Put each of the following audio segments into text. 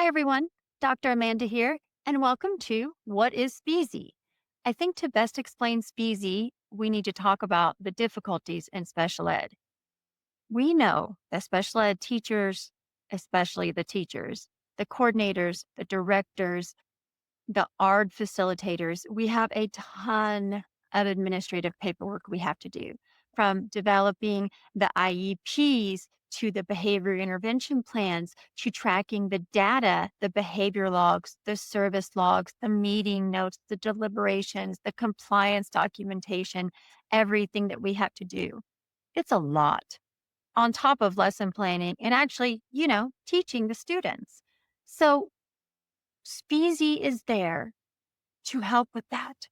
Hi, everyone. Dr. Amanda here, and welcome to What is Speasy? I think to best explain Speasy, we need to talk about the difficulties in special ed. We know that special ed teachers, especially the teachers, the coordinators, the directors, the ARD facilitators, we have a ton of administrative paperwork we have to do, from developing the IEPs to the behavior intervention plans to tracking the data, the behavior logs, the service logs, the meeting notes, the deliberations, the compliance documentation, everything that we have to do. It's a lot on top of lesson planning and actually, teaching the students. So Speasy is there to help with that,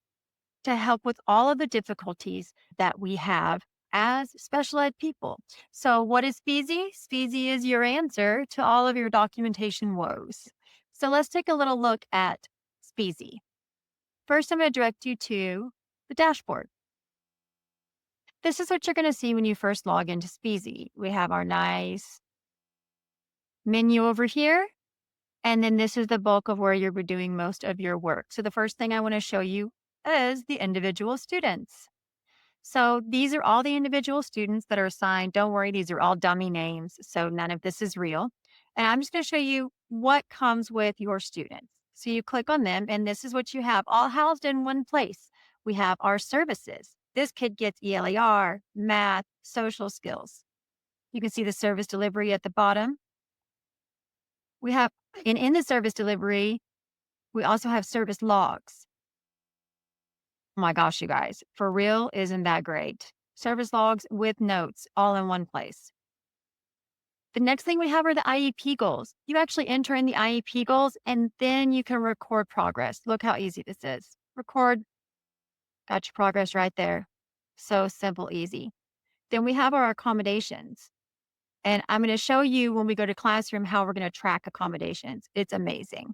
to help with all of the difficulties that we have as special ed people. So, what is Speasy? Speasy is your answer to all of your documentation woes. So, let's take a little look at Speasy. First, I'm going to direct you to the dashboard. This is what you're going to see when you first log into Speasy. We have our nice menu over here. And then this is the bulk of where you're doing most of your work. So the first thing I want to show you is the individual students. So these are all the individual students that are assigned. Don't worry, these are all dummy names. So none of this is real. And I'm just going to show you what comes with your students. So you click on them, and this is what you have all housed in one place. We have our services. This kid gets ELER, math, social skills. You can see the service delivery at the bottom. We have, and in the service delivery, we also have service logs. Oh my gosh, you guys, for real, isn't that great? Service logs with notes all in one place. The next thing we have are the IEP goals. You actually enter in the IEP goals and then you can record progress. Look how easy this is. Record, got your progress right there. So simple, easy. Then we have our accommodations. And I'm going to show you when we go to classroom how we're going to track accommodations. It's amazing.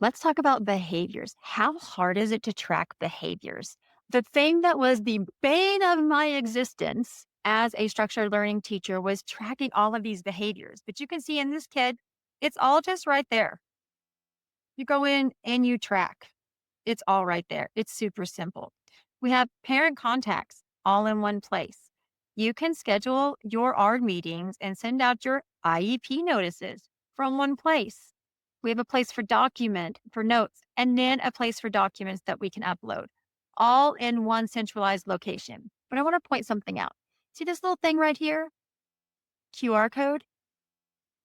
Let's talk about behaviors. How hard is it to track behaviors? The thing that was the bane of my existence as a structured learning teacher was tracking all of these behaviors. But you can see in this kid, it's all just right there. You go in and you track. It's all right there. It's super simple. We have parent contacts all in one place. You can schedule your ARD meetings and send out your IEP notices from one place. We have a place for document, for notes, and then a place for documents that we can upload, all in one centralized location. But I want to point something out. See this little thing right here? QR code?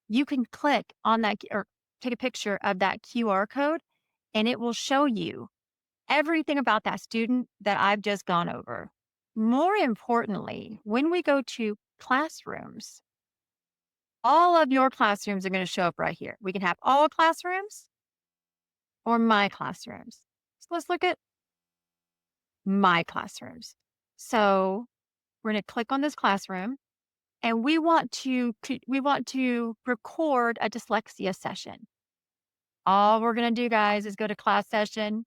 You can click on that or take a picture of that QR code, and it will show you everything about that student that I've just gone over. More importantly, when we go to classrooms, all of your classrooms are going to show up right here. We can have all classrooms or my classrooms. So let's look at my classrooms. So we're going to click on this classroom and we want to record a dyslexia session. All we're going to do, guys, is go to class session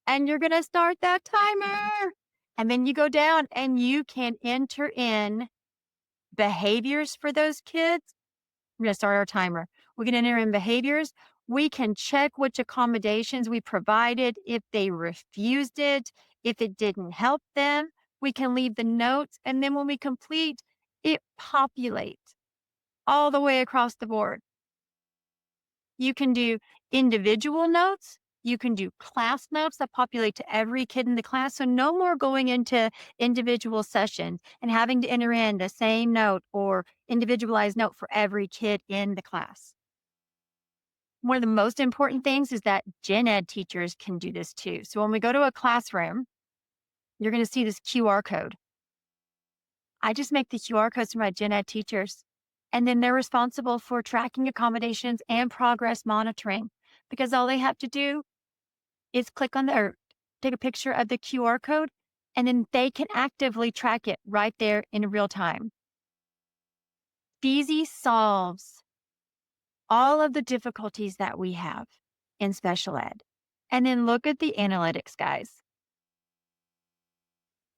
and you're going to start that timer. And then you go down and you can enter in behaviors for those kids. We're going to start our timer. We can enter in behaviors. We can check which accommodations we provided, if they refused it, if it didn't help them. We can leave the notes. And then when we complete, it populates all the way across the board. You can do individual notes. You can do class notes that populate to every kid in the class. So no more going into individual sessions and having to enter in the same note or individualized note for every kid in the class. One of the most important things is that gen ed teachers can do this too. So when we go to a classroom, you're going to see this QR code. I just make the QR codes for my gen ed teachers, and then they're responsible for tracking accommodations and progress monitoring, because all they have to do is click on or take a picture of the QR code, and then they can actively track it right there in real time. Speasy solves all of the difficulties that we have in special ed. And then look at the analytics, guys.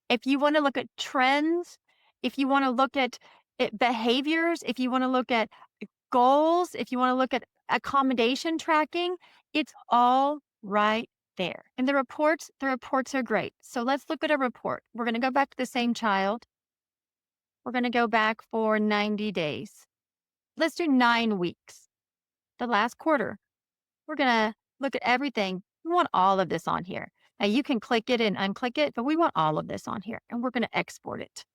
If you want to look at trends, if you want to look at behaviors, if you want to look at goals, if you want to look at accommodation tracking, it's all right there. And the reports are great. So let's look at a report. We're going to go back to the same child. We're going to go back for 90 days. Let's do 9 weeks, the last quarter. We're going to look at everything. We want all of this on here. Now you can click it and unclick it, but we want all of this on here and we're going to export it.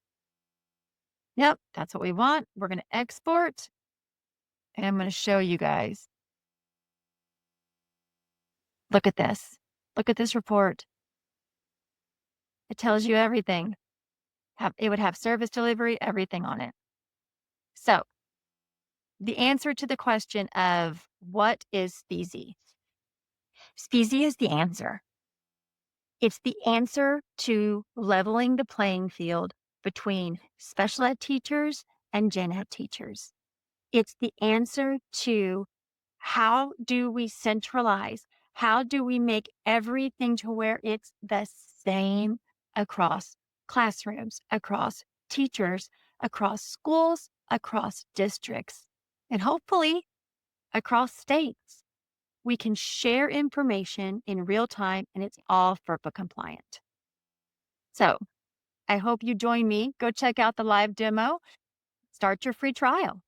Yep, that's what we want. We're going to export and I'm going to show you guys. Look at this. Look at this report. It tells you everything. It would have service delivery, everything on it. So the answer to the question of what is Speasy? Speasy is the answer. It's the answer to leveling the playing field between special ed teachers and gen ed teachers. It's the answer to how do we centralize? How do we make everything to where it's the same across classrooms, across teachers, across schools, across districts, and hopefully across states? We can share information in real time and it's all FERPA compliant. So I hope you join me. Go check out the live demo. Start your free trial.